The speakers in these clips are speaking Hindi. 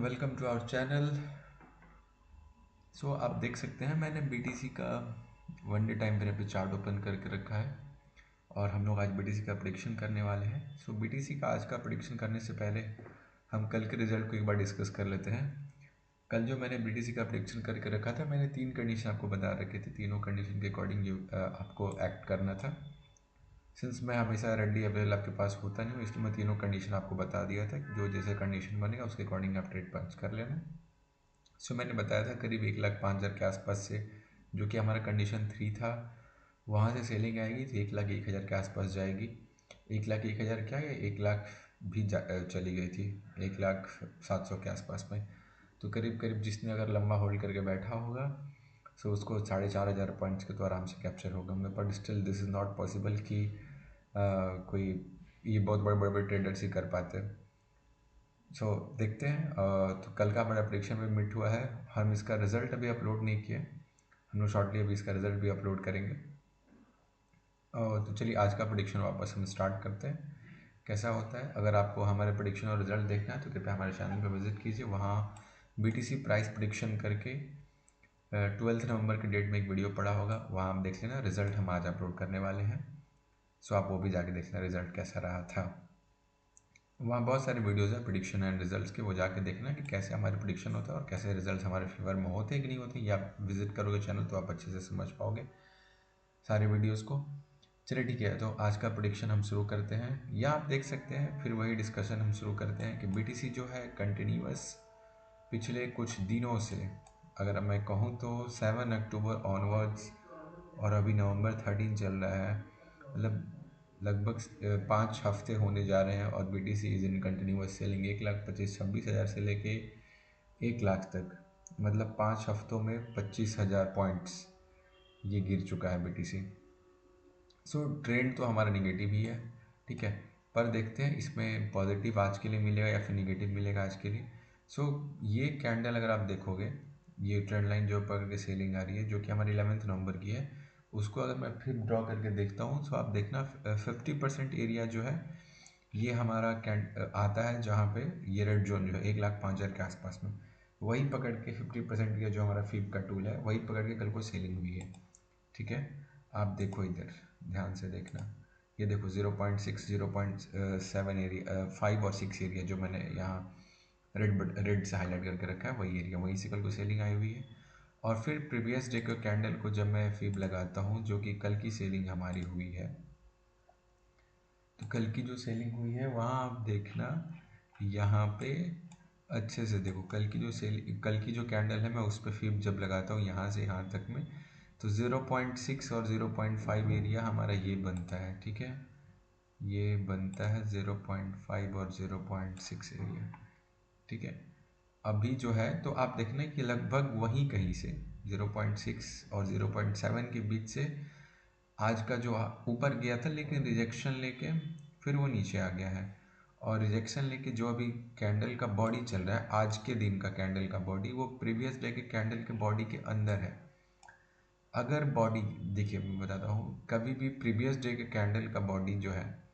Welcome to our channel. आप देख सकते हैं मैंने बीटीसी का वन डे टाइम फ्रेम पे चार्ट ओपन करके रखा है और हम लोग आज बीटीसी का प्रेडिक्शन करने वाले हैं। बीटीसी का आज का प्रेडिक्शन करने से पहले हम कल के रिजल्ट को एक बार डिस्कस कर लेते हैं। कल जो मैंने बीटीसी का प्रेडिक्शन करके रखा था, मैंने 3 कंडीशन आपको बता रखे थे। तीनों कंडीशन के अकॉर्डिंग आपको एक्ट करना था। सिंस मैं हमेशा रेडी अवेलेबल आपके पास होता नहीं हूँ, इसलिए मैं तीनों कंडीशन आपको बता दिया था कि जो जैसे कंडीशन बनेगा उसके अकॉर्डिंग आप ट्रेड पंच कर लेना। मैंने बताया था करीब 1,05,000 के आसपास से, जो कि हमारा कंडीशन 3 था, वहाँ से सेलिंग आएगी तो 1,01,000 के आसपास जाएगी। 1,01,000 क्या है, 1,00,000 भी चली गई थी 1,07,000 के आसपास में। तो करीब करीब जिसने अगर लंबा होल्ड करके बैठा होगा उसको 4,500 पॉइंट्स के तो आराम से कैप्चर होगा। But still this is not possible कि कोई ये बहुत बड़े बड़े बड़े ट्रेडर्स ही कर पाते हैं। देखते हैं। तो कल का हमारा प्रेडिक्शन में मिट हुआ है। हम इसका रिजल्ट अभी अपलोड नहीं किए, हम लोग शॉर्टली अभी इसका रिजल्ट भी अपलोड करेंगे। तो चलिए आज का प्रेडिक्शन वापस हम स्टार्ट करते हैं। कैसा होता है, अगर आपको हमारे प्रेडिक्शन और रिजल्ट देखना है तो कृपया हमारे चैनल पर विजिट कीजिए। वहाँ बीटीसी प्राइस प्रेडिक्शन करके 12 नवंबर की डेट में एक वीडियो पड़ा होगा, वहाँ आप देख लेना। रिजल्ट हम आज अपलोड करने वाले हैं, आप वो भी जाके देख लेना रिजल्ट कैसा रहा था। वहाँ बहुत सारे वीडियोज़ हैं प्रिडिक्शन एंड रिजल्ट्स के, वो जाके देखना कि कैसे हमारे प्रिडिक्शन होता है और कैसे रिजल्ट्स हमारे फेवर में होते हैं कि नहीं होते। या आप विजिट करोगे चैनल तो आप अच्छे से समझ पाओगे सारे वीडियोज़ को। चलिए ठीक है, तो आज का प्रिडिक्शन हम शुरू करते हैं। या आप देख सकते हैं फिर वही डिस्कशन हम शुरू करते हैं कि बीटीसी जो है कंटिन्यूअस पिछले कुछ दिनों से, अगर मैं कहूँ तो 7 अक्टूबर ऑनवर्ड्स और अभी नवंबर 13 चल रहा है, मतलब लगभग 5 हफ्ते होने जा रहे हैं और BTC is in continuous selling. 1,25,26,000 से लेके 1,00,000 तक, मतलब 5 हफ्तों में 25,000 पॉइंट्स ये गिर चुका है बीटीसी। ट्रेंड तो हमारा निगेटिव ही है, ठीक है, पर देखते हैं इसमें पॉजिटिव आज के लिए मिलेगा या फिर निगेटिव मिलेगा आज के लिए। ये कैंडल अगर आप देखोगे, ये ट्रेंड लाइन जो पकड़ के सेलिंग आ रही है, जो कि हमारी 11 नवंबर की है, उसको अगर मैं फिर ड्रॉ करके देखता हूँ तो आप देखना 50% एरिया जो है ये हमारा आता है, जहाँ पे ये रेड जोन जो है 1,05,000 के आसपास में, वही पकड़ के 50% एरिया जो हमारा फीप का टूल है वही पकड़ के कल को सेलिंग हुई है। ठीक है, आप देखो इधर ध्यान से देखना, ये देखो 0.6 0.7 एरिया, 5 और 6 एरिया जो मैंने यहाँ रेड से हाईलाइट करके रखा है, वही एरिया, वहीं से कल को सेलिंग आई हुई है। और फिर प्रीवियस डे के कैंडल को जब मैं फीब लगाता हूँ, जो कि कल की सेलिंग हमारी हुई है, तो कल की जो सेलिंग हुई है वहाँ आप देखना, यहाँ पे अच्छे से देखो कल की जो कैंडल है, मैं उस पर फीब जब लगाता हूँ यहाँ से यहाँ तक में, तो 0.6 और 0.5 एरिया हमारा ये बनता है। ठीक है, ये बनता है 0.5 और 0.6 एरिया। ठीक है, अभी जो है तो आप देखना कि लगभग वहीं कहीं से 0.6 और 0.7 के बीच से आज का जो ऊपर गया था, लेकिन रिजेक्शन लेके फिर वो नीचे आ गया है। और रिजेक्शन लेके जो अभी कैंडल का बॉडी चल रहा है, आज के दिन का कैंडल का बॉडी, वो प्रीवियस डे के कैंडल के बॉडी के अंदर है। अगर बॉडी देखिए, मैं बताता हूँ, कभी भी प्रीवियस डे के कैंडल का बॉडी जो है,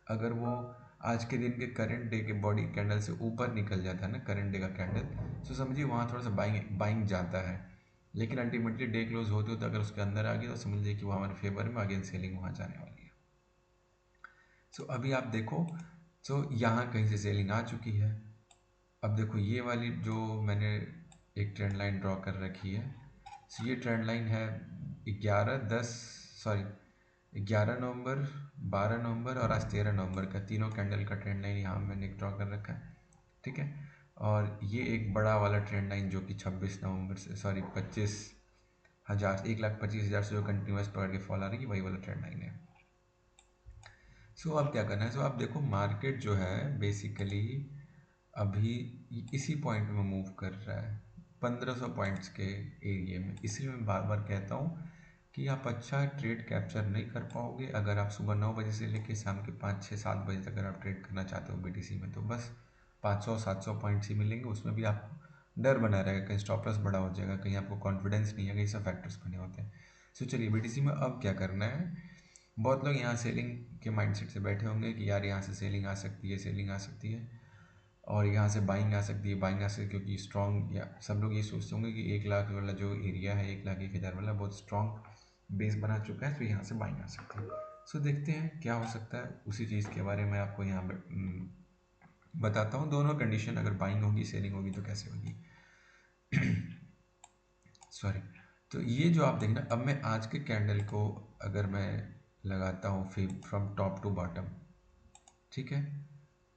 अगर वो आज के दिन के करंट डे के बॉडी कैंडल से ऊपर निकल जाता है ना, करंट डे का कैंडल, तो समझिए वहाँ थोड़ा सा बाइंग जाता है। लेकिन अल्टीमेटली डे क्लोज होते होते अगर उसके अंदर आ गया तो समझ लीजिए कि वो हमारे फेवर में अगेन सेलिंग वहाँ जाने वाली है। अभी आप देखो, यहाँ कहीं से सेलिंग आ चुकी है। अब देखो ये वाली जो मैंने एक ट्रेंड लाइन ड्रॉ कर रखी है, ये ट्रेंड लाइन है 11 नवंबर, 12 नवंबर और आज 13 नवंबर का, तीनों कैंडल का ट्रेंड लाइन यहाँ मैंने ड्रॉ कर रखा है। ठीक है, और ये एक बड़ा वाला ट्रेंड लाइन जो कि 26 नवंबर से 25,000, 1,25,000 से जो कंटिन्यूस पकड़ के फॉल आ रही है, वही वाला ट्रेंड लाइन है। अब क्या करना है, आप देखो मार्केट जो है बेसिकली अभी इसी पॉइंट में मूव कर रहा है, 1500 पॉइंट्स के एरिया में। इसलिए मैं बार बार कहता हूँ कि आप अच्छा ट्रेड कैप्चर नहीं कर पाओगे अगर आप सुबह 9 बजे से लेकर शाम के 5, 6, 7 बजे तक अगर आप ट्रेड करना चाहते हो बीटीसी में, तो बस 500-700 पॉइंट्स ही मिलेंगे। उसमें भी आप डर बना रहेगा, कहीं स्टॉप लॉस बड़ा हो जाएगा, कहीं आपको कॉन्फिडेंस नहीं है, कहीं सब फैक्टर्स बने होते हैं। चलिए बीटीसी में अब क्या करना है, बहुत लोग यहाँ सेलिंग के माइंडसेट से बैठे होंगे कि यार यहाँ से सेलिंग आ सकती है, सेलिंग आ सकती है, और यहाँ से बाइंग आ सकती है, बाइंग आ सकती है क्योंकि स्ट्रॉन्ग, या सब लोग ये सोचते होंगे कि 1 लाख वाला जो एरिया है, 1 लाख 1 हज़ार वाला बहुत स्ट्रॉन्ग बेस बना चुका है, तो यहाँ से बाइंग आ सकती है। सो देखते हैं क्या हो सकता है, उसी चीज़ के बारे में आपको यहाँ बताता हूँ। दोनों कंडीशन, अगर बाइंग होगी सेलिंग होगी तो कैसे होगी। सॉरी। तो ये जो आप देखना, अब मैं आज के कैंडल को अगर मैं लगाता हूँ फ्रॉम टॉप टू बॉटम, ठीक है।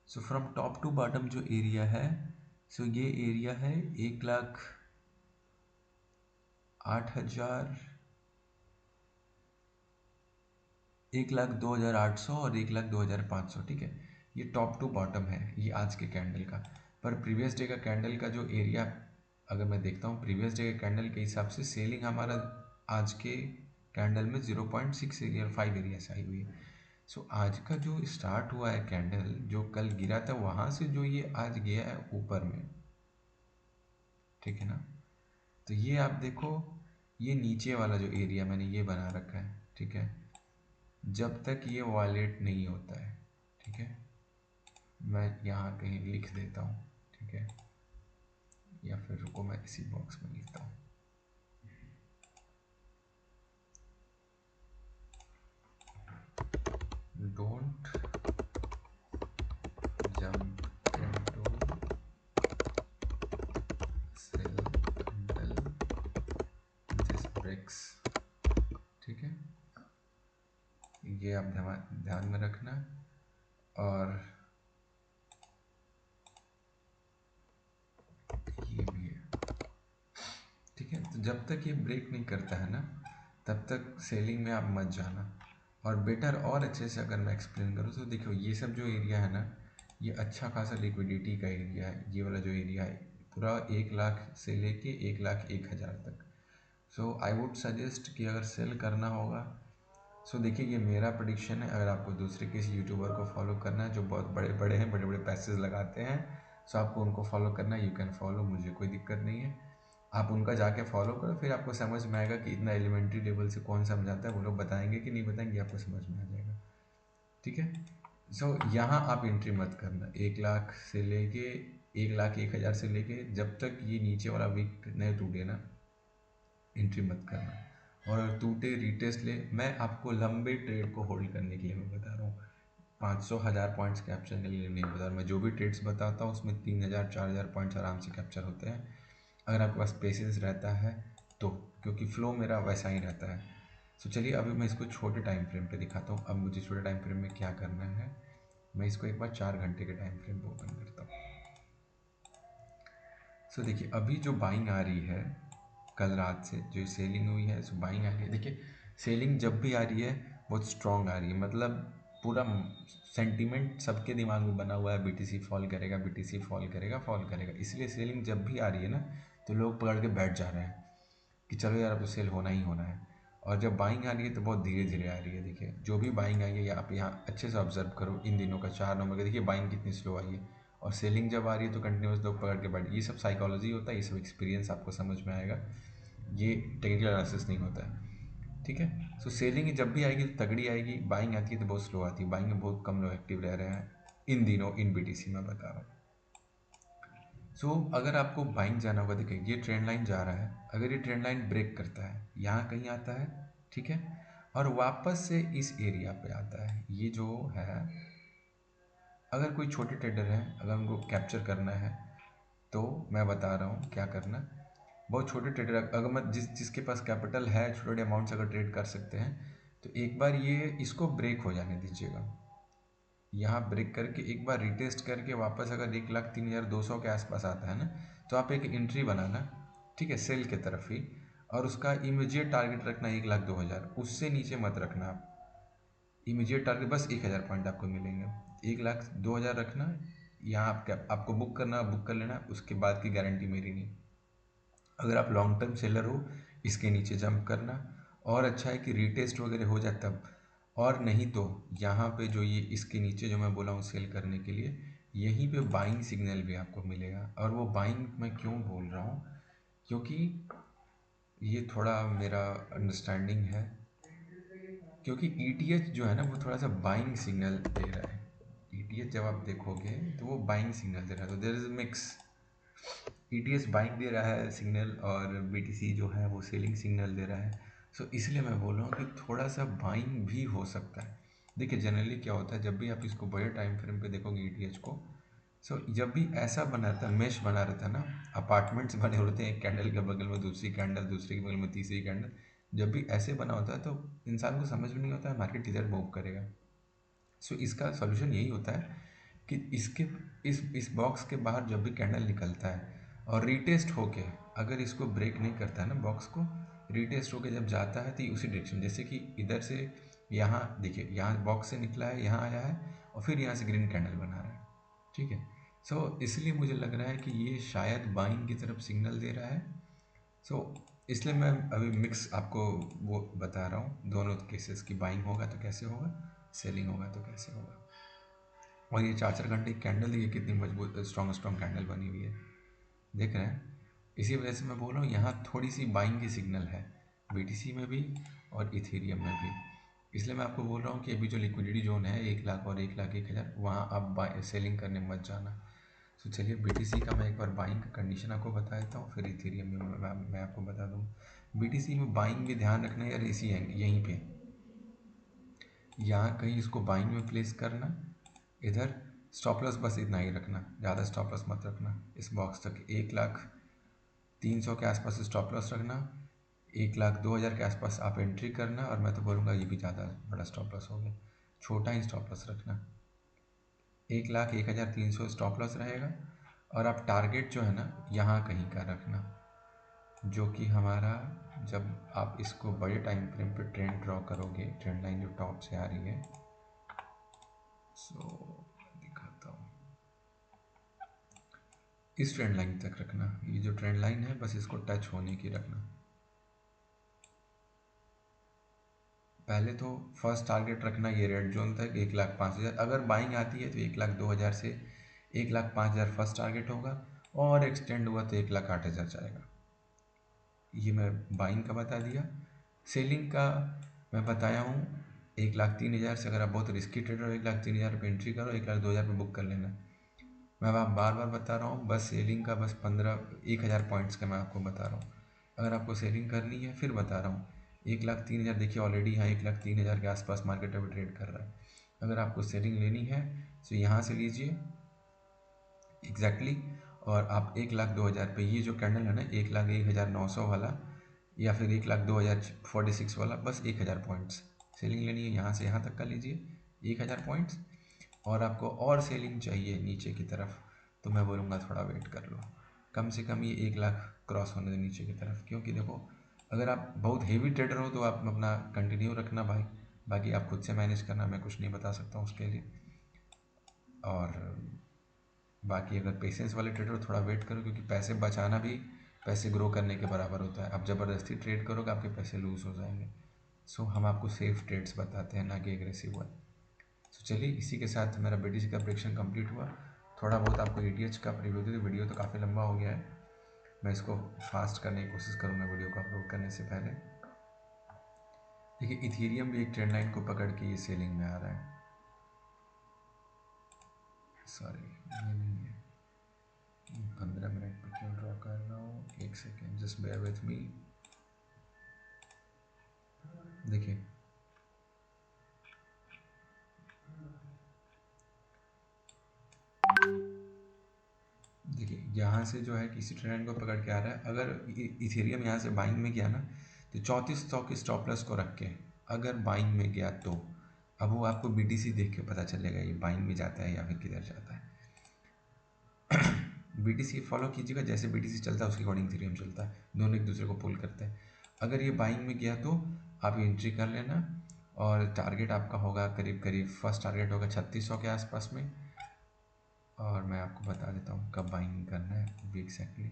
So from top to bottom जो एरिया है, सो ये एरिया है 1,08,000, 1,02,800 और 1,02,500, ठीक है। ये टॉप टू बॉटम है, ये आज के कैंडल का। पर प्रीवियस डे का कैंडल का जो एरिया अगर मैं देखता हूँ, प्रीवियस डे के कैंडल के हिसाब से सेलिंग हमारा आज के कैंडल में 0.6 एरिया 5 एरिया से आई हुई है। सो आज का जो स्टार्ट हुआ है कैंडल, जो कल गिरा था वहाँ से जो ये आज गया है ऊपर में, ठीक है ना। तो ये आप देखो, ये नीचे वाला जो एरिया मैंने ये बना रखा है, ठीक है। जब तक ये वॉलेट नहीं होता है, ठीक है, मैं यहाँ कहीं लिख देता हूँ, ठीक है, या फिर रुको मैं इसी बॉक्स में लिखता हूँ। Don't jump into cell until this breaks, ठीक है। ये आप ध्यान में रखना। और ये भी है, ठीक है। तो जब तक ये ब्रेक नहीं करता है ना, तब तक सेलिंग में आप मत जाना। और बेटर और अच्छे से अगर मैं एक्सप्लेन करूँ तो देखो, ये सब जो एरिया है ना, ये अच्छा खासा लिक्विडिटी का एरिया है। ये वाला जो एरिया है पूरा 1 लाख से लेके 1,01,000 तक। सो आई वुड सजेस्ट कि अगर सेल करना होगा, सो देखिए ये मेरा प्रेडिक्शन है। अगर आपको दूसरे किसी यूट्यूबर को फॉलो करना है जो बहुत बड़े बड़े हैं, बड़े बड़े पैसेज लगाते हैं, सो आपको उनको फॉलो करना है, यू कैन फॉलो, मुझे कोई दिक्कत नहीं है। आप उनका जाके फॉलो करो, फिर आपको समझ में आएगा कि इतना एलिमेंट्री लेवल से कौन समझाता है, वो लोग बताएंगे कि नहीं बताएंगे, आपको समझ में आ जाएगा, ठीक है। सो यहाँ आप एंट्री मत करना 1 लाख से लेके 1,01,000 से लेके, जब तक ये नीचे वाला वीक नहीं टूटे ना, एंट्री मत करना। और अगर टूटे रीटेस्ट ले, मैं आपको लंबे ट्रेड को होल्ड करने के लिए मैं बता रहा हूँ, 500,000 पॉइंट्स कैप्चर के लिए नहीं बता रहा। मैं जो भी ट्रेड्स बताता हूँ उसमें 3,000 4,000 पॉइंट्स आराम से कैप्चर होते हैं, अगर आपके पास पेशेंस रहता है तो, क्योंकि फ्लो मेरा वैसा ही रहता है। तो चलिए अभी मैं इसको छोटे टाइम फ्रेम पे दिखाता हूँ। अब मुझे छोटे टाइम फ्रेम में क्या करना है, मैं इसको एक बार 4 घंटे के टाइम फ्रेम पे ओपन करता हूँ। सो देखिए अभी जो बाइंग आ रही है, कल रात से जो सेलिंग हुई है, सो बाइंग आ रही है। देखिए सेलिंग जब भी आ रही है बहुत स्ट्रॉन्ग आ रही है, मतलब पूरा सेंटीमेंट सबके दिमाग में बना हुआ है, बीटीसी फॉल करेगा, बीटीसी फॉल करेगा, फॉल करेगा। इसलिए सेलिंग जब भी आ रही है ना, तो लोग पकड़ के बैठ जा रहे हैं कि चलो यार अब तो सेल होना ही होना है। और जब बाइंग आ रही है तो बहुत धीरे धीरे आ रही है। देखिए जो भी बाइंग आई है, या आप यहाँ अच्छे से ऑब्जर्व करो इन दिनों का 4 नंबर का, देखिए बाइंग कितनी स्लो आई है। और सेलिंग जब आ रही है तो कंटिन्यूस लोग पकड़ के बैठ, ये सब साइकोलॉजी होता है, ये सब एक्सपीरियंस आपको समझ में आएगा, ये टेक्निकल एनालिसिस नहीं होता है, ठीक है। सो सेलिंग जब भी आएगी तो तगड़ी आएगी, बाइंग आती है तो बहुत स्लो आती है। बाइंग में बहुत कम लोग एक्टिव रह रहे हैं इन दिनों, इन बीटीसी में बता रहा हूँ। सो अगर आपको बाइंग जाना होगा, देखिए ये ट्रेंड लाइन जा रहा है, अगर ये ट्रेंड लाइन ब्रेक करता है, यहाँ कहीं आता है, ठीक है, और वापस से इस एरिया पे आता है, ये जो है, अगर कोई छोटे ट्रेडर हैं, अगर उनको कैप्चर करना है तो मैं बता रहा हूँ क्या करना। बहुत छोटे ट्रेडर, अगर मैं जिसके पास कैपिटल है, छोटे अमाउंट से अगर ट्रेड कर सकते हैं, तो एक बार ये इसको ब्रेक हो जाने दीजिएगा। यहाँ ब्रेक करके एक बार रिटेस्ट करके वापस अगर 1,03,200 के आसपास आता है ना, तो आप एक एंट्री बनाना, ठीक है, सेल के तरफ ही, और उसका इमीडिएट टारगेट रखना 1,02,000, उससे नीचे मत रखना आप। इमीडिएट टारगेट बस 1,000 पॉइंट आपको मिलेंगे, 1,02,000 रखना। यहाँ आपको बुक करना, बुक कर लेना, उसके बाद की गारंटी मेरी नहीं। अगर आप लॉन्ग टर्म सेलर हो, इसके नीचे जंप करना, और अच्छा है कि रीटेस्ट वगैरह हो जाए तब। और नहीं तो यहाँ पे जो ये इसके नीचे जो मैं बोला हूँ सेल करने के लिए, यहीं पे बाइंग सिग्नल भी आपको मिलेगा। और वो बाइंग मैं क्यों बोल रहा हूँ, क्योंकि ये थोड़ा मेरा अंडरस्टैंडिंग है, क्योंकि ईटीएच जो है ना वो थोड़ा सा बाइंग सिग्नल दे रहा है। ETH जब आप देखोगे तो वो बाइंग सिग्नल दे रहा है, तो there is mix. ETH buying दे रहा है सिग्नल और BTC जो है वो सेलिंग सिग्नल दे रहा है। सो इसलिए मैं बोल रहा हूँ कि थोड़ा सा बाइंग भी हो सकता है। देखिए जनरली क्या होता है, जब भी आप इसको बड़े टाइम फ्रेम पे देखोगे ETH को, सो जब भी ऐसा बना रहता है, मेश बना रहता है ना, अपार्टमेंट्स बने होते हैं, एक कैंडल के बगल में दूसरी कैंडल, दूसरी के बगल में तीसरी कैंडल, जब भी ऐसे बना होता है तो इंसान को समझ में नहीं होता है मार्केट किधर मूव करेगा। सो इसका सोल्यूशन यही होता है कि इसके इस बॉक्स के बाहर जब भी कैंडल निकलता है और रीटेस्ट होके, अगर इसको ब्रेक नहीं करता है ना बॉक्स को, रीटेस्ट होके जब जाता है तो ये उसी डायरेक्शन, जैसे कि इधर से यहाँ देखिए, यहाँ बॉक्स से निकला है, यहाँ आया है और फिर यहाँ से ग्रीन कैंडल बना रहा है, ठीक है। सो इसलिए मुझे लग रहा है कि ये शायद बाइंग की तरफ सिग्नल दे रहा है। सो इसलिए मैं अभी मिक्स आपको वो बता रहा हूँ दोनों केसेस की, बाइंग होगा तो कैसे होगा, सेलिंग होगा तो कैसे होगा। और ये 4-4 घंटे की कैंडल देखिए कितनी मजबूत स्ट्रॉन्ग कैंडल बनी हुई है, देख रहे हैं। इसी वजह से मैं बोल रहा हूँ यहाँ थोड़ी सी बाइंग की सिग्नल है, BTC में भी और इथेरियम में भी। इसलिए मैं आपको बोल रहा हूँ कि अभी जो लिक्विडिटी जोन है 1 लाख और 1,01,000, वहाँ आप सेलिंग करने मत जाना। तो चलिए BTC का मैं एक बार बाइंग का कंडीशन आपको बता देता हूँ, फिर इथेरियम में मैं आपको बता दूँ। BTC में बाइंग भी ध्यान रखना यार, इसी यहीं पे यहाँ कहीं इसको बाइंग में प्लेस करना। इधर स्टॉप लॉस बस इतना ही रखना, ज़्यादा स्टॉप लॉस मत रखना। इस बॉक्स तक 1,03,000 के आसपास स्टॉप लॉस रखना, 1,02,000 के आसपास आप एंट्री करना, और मैं तो बोलूँगा ये भी ज़्यादा बड़ा स्टॉप लॉस हो गया, छोटा ही स्टॉप लॉस रखना। 1,01,300 स्टॉप लॉस रहेगा, और आप टारगेट जो है ना यहाँ कहीं का रखना, जो कि हमारा, जब आप इसको बड़े टाइम फ्रेम पे ट्रेंड ड्रॉ करोगे, ट्रेंड लाइन जो टॉप से आ रही है, सो दिखाता हूँ, इस ट्रेंड लाइन तक रखना। ये जो ट्रेंड लाइन है बस इसको टच होने की रखना। पहले तो फर्स्ट टारगेट रखना ये रेड जोन तक 1,05,000। अगर बाइंग आती है तो 1,02,000 से 1,05,000 फर्स्ट टारगेट होगा, और एक्सटेंड हुआ तो 1,08,000 जाएगा। ये मैं बाइंग का बता दिया। सेलिंग का मैं बताया हूँ 1,03,000 से, अगर आप बहुत रिस्की ट्रेडर हो 1,03,000 पे एंट्री करो, 1,02,000 पे बुक कर लेना। मैं आप बार बार बता रहा हूँ, बस सेलिंग का बस 1,000 पॉइंट्स का मैं आपको बता रहा हूँ। अगर आपको सेलिंग करनी है, फिर बता रहा हूँ, 1,03,000 देखिए ऑलरेडी यहाँ 1,03,000 के आसपास मार्केट अभी ट्रेड कर रहा है। अगर आपको सेलिंग लेनी है तो यहाँ से लीजिए एग्जैक्टली, और आप 1,02,000 पे, ये जो कैंडल है ना 1,01,900 वाला, या फिर 1,02,046 वाला, बस 1,000 पॉइंट्स सेलिंग लेनी है, यहाँ से यहाँ तक का लीजिए 1,000 पॉइंट्स। और आपको और सेलिंग चाहिए नीचे की तरफ, तो मैं बोलूँगा थोड़ा वेट कर लो, कम से कम ये 1,00,000 क्रॉस होने दो नीचे की तरफ। क्योंकि देखो, अगर आप बहुत हेवी ट्रेडर हो तो आप अपना कंटिन्यू रखना भाई, बाकी आप खुद से मैनेज करना, मैं कुछ नहीं बता सकता हूँ उसके लिए। और बाकी अगर पेशेंस वाले ट्रेडर थोड़ा वेट करो, क्योंकि पैसे बचाना भी पैसे ग्रो करने के बराबर होता है। आप ज़बरदस्ती ट्रेड करोगे आपके पैसे लूज़ हो जाएंगे। सो हम आपको सेफ ट्रेड्स बताते हैं, ना कि एग्रेसिव वन। तो चलिए इसी के साथ मेरा BTC का प्रेडिक्शन कंप्लीट हुआ। थोड़ा बहुत आपको ETH का रिव्यू दी, वीडियो तो काफ़ी लंबा हो गया है, मैं इसको फास्ट करने की कोशिश करूँगा वीडियो को अपलोड करने से पहले। देखिए इथेरियम भी एक ट्रेंड लाइन को पकड़ के ये सेलिंग में आ रहा है, सॉरी ये नहीं है, 15 मिनट पर क्यों ड्रॉ कर रहा हूँ, एक second just bear with me. देखिए यहाँ से जो है किसी ट्रेंड को पकड़ के आ रहा है। अगर इथेरियम यहाँ से बाइंग में गया ना, तो 3400 के स्टॉप लॉस को रख के अगर बाइंग में गया, तो अब वो आपको BTC देख के पता चलेगा ये बाइंग में जाता है या फिर किधर जाता है। BTC फॉलो कीजिएगा, जैसे BTC चलता है उसके अकॉर्डिंग इथेरियम चलता है, दोनों एक दूसरे को पुल करते हैं। अगर ये बाइंग में गया तो आप एंट्री कर लेना, और टारगेट आपका होगा करीब करीब, फर्स्ट टारगेट होगा 3600 के आसपास में। और मैं आपको बता देता हूँ कब बाइंग करना है भी एग्जैक्टली।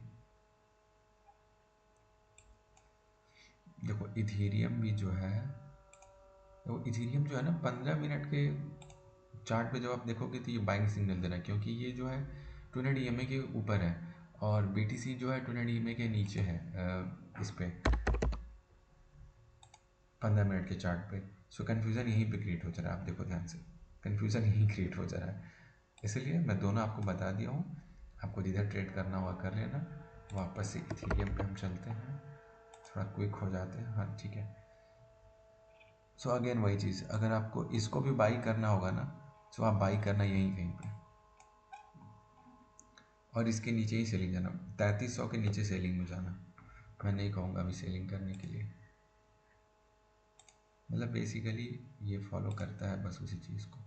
देखो इथेरियम भी जो है, तो इथेरियम जो है ना 15 मिनट के चार्ट पे जब आप देखोगे तो ये बाइंग सिग्नल दे रहा है, क्योंकि ये जो है 200 EMA के ऊपर है, और BTC जो है 200 EMA के नीचे है, इस पे 15 मिनट के चार्ट पे। सो कन्फ्यूज़न यहीं पे क्रिएट हो जा रहा है, आप देखो ध्यान से। कन्फ्यूज़न यही क्रिएट हो जा रहा है। इसलिए मैं दोनों आपको बता दिया हूँ, आपको जिधर ट्रेड करना हुआ कर लेना। वापस से इथेरियम पे हम चलते हैं, थोड़ा क्विक हो जाते हैं। हाँ ठीक है। सो अगेन वही चीज़, अगर आपको इसको भी बाई करना होगा ना, तो आप बाई करना यहीं कहीं पे, और इसके नीचे ही सेलिंग जाना, 3300 के नीचे सेलिंग में जाना। मैं नहीं कहूँगा अभी सेलिंग करने के लिए, मतलब बेसिकली ये फॉलो करता है बस उसी चीज़ को।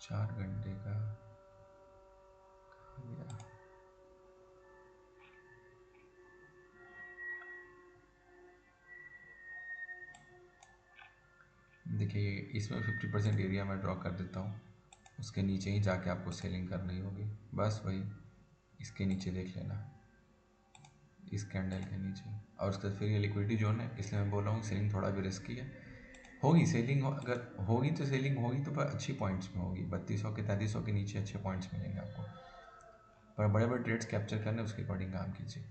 चार घंटे का गया। देखिए इसमें 50% एरिया मैं ड्रॉ कर देता हूँ, उसके नीचे ही जाके आपको सेलिंग करनी होगी, बस वही इसके नीचे देख लेना, इस कैंडल के नीचे। और उसके बाद फिर ये लिक्विडिटी जोन है, इसलिए मैं बोल रहा हूँ सेलिंग थोड़ा भी रिस्की है। होगी सेलिंग, अगर होगी तो सेलिंग होगी तो पर अच्छी पॉइंट्स में होगी, 3200 के 3300 के नीचे अच्छे पॉइंट्स मिलेंगे आपको, पर बड़े बड़े ट्रेड्स कैप्चर करने उसके अकॉर्डिंग काम कीजिए।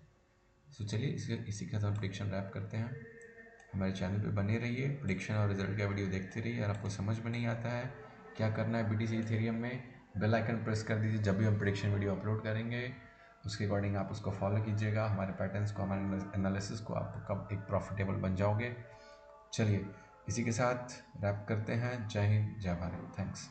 सो चलिए इसी के साथ हम प्रेडिक्शन रैप करते हैं। हमारे चैनल पे बने रहिए, प्रेडिक्शन और रिजल्ट का वीडियो देखते रहिए। अगर आपको समझ में नहीं आता है क्या करना है BTC इथेरियम में, बेल आइकन प्रेस कर दीजिए, जब भी हम प्रेडिक्शन वीडियो अपलोड करेंगे उसके अकॉर्डिंग आप उसको फॉलो कीजिएगा, हमारे पैटर्न्स को, हमारे एनालिसिस को, आप कब एक प्रॉफिटेबल बन जाओगे। चलिए इसी के साथ रैप करते हैं। जय हिंद, जय भारत, थैंक्स।